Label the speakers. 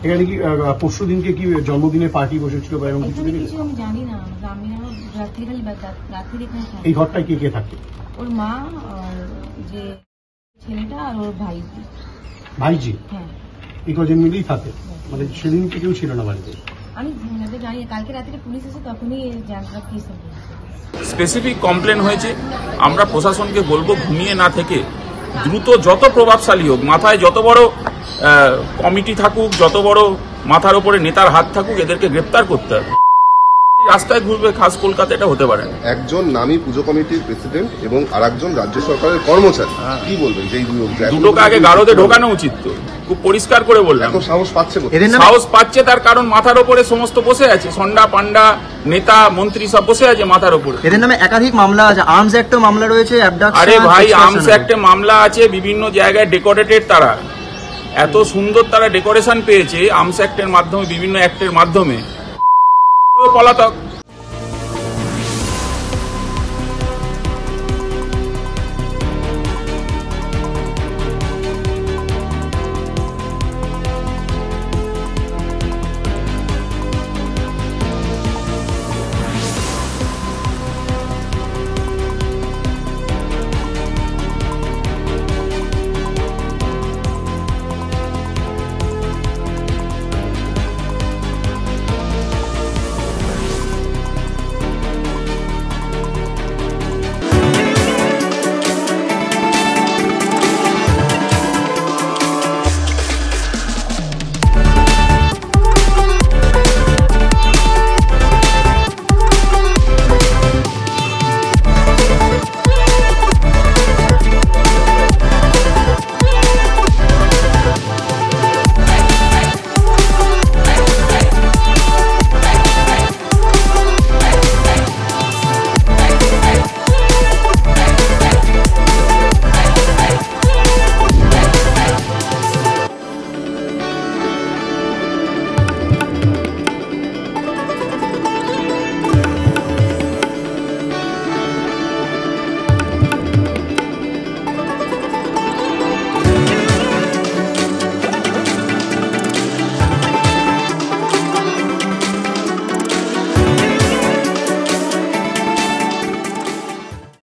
Speaker 1: এখানে কি পরশু দিনকে কি জন্মদিনের পার্টি বসেছিল বা এরকম কিছু?
Speaker 2: আমি জানি না, আমি রাত্রি এখানে থাকি।
Speaker 1: এই ঘরটায় কে কে থাকে?
Speaker 2: ওর মা আর যে ছেলেটা আর ওর
Speaker 1: ভাইজি।
Speaker 2: হ্যাঁ,
Speaker 1: এই কজন মিলেই থাকে, মানে সেদিনকে কেউ ছিল না বাড়িতে?
Speaker 2: আমি জানি কালকে রাত্রে পুলিশ এসে তখনই জানলাম কি সব
Speaker 3: স্পেসিফিক কমপ্লেন হয়েছে। আমরা প্রশাসনকে বলবো ঘুমিয়ে না থেকে দ্রুত, যত প্রভাবশালী হোক, মাথায় যত বড় কমিটি থাকুক, যত বড় মাথার উপরে নেতার হাত থাকুক, এদেরকে গ্রেপ্তার করতে হবে। রাস্তায় ঘুরবে খাস কলকাতা, এটা হতে পারে না।
Speaker 4: একজন নামী পুজো কমিটির প্রেসিডেন্ট এবং আরেকজন রাজ্য সরকারের কর্মচারী, কি বলবেন? যে
Speaker 3: দুটোকে আগে গারদে ঢোকানো উচিত। তো খুব পরিষ্কার করে বললাম,
Speaker 4: সাহস পাচ্ছে,
Speaker 3: সাহস পাচ্ছে তার কারণ মাথার ওপরে সমস্ত বসে আছে, সন্ডা পান্ডা নেতা মন্ত্রী সব বসে আছে মাথার ওপরে।
Speaker 5: এদের নামে একাধিক মামলা আছে, আর্মস অ্যাক্টে মামলা রয়েছে।
Speaker 3: আরে ভাই, আর্মস অ্যাক্টে মামলা আছে, বিভিন্ন জায়গায় ডেকোরেটেড, তারা এত সুন্দর তারা ডেকোরেশন পেয়েছে আর্মস অ্যাক্টের মাধ্যমে, বিভিন্ন অ্যাক্টের মাধ্যমে। পলাতক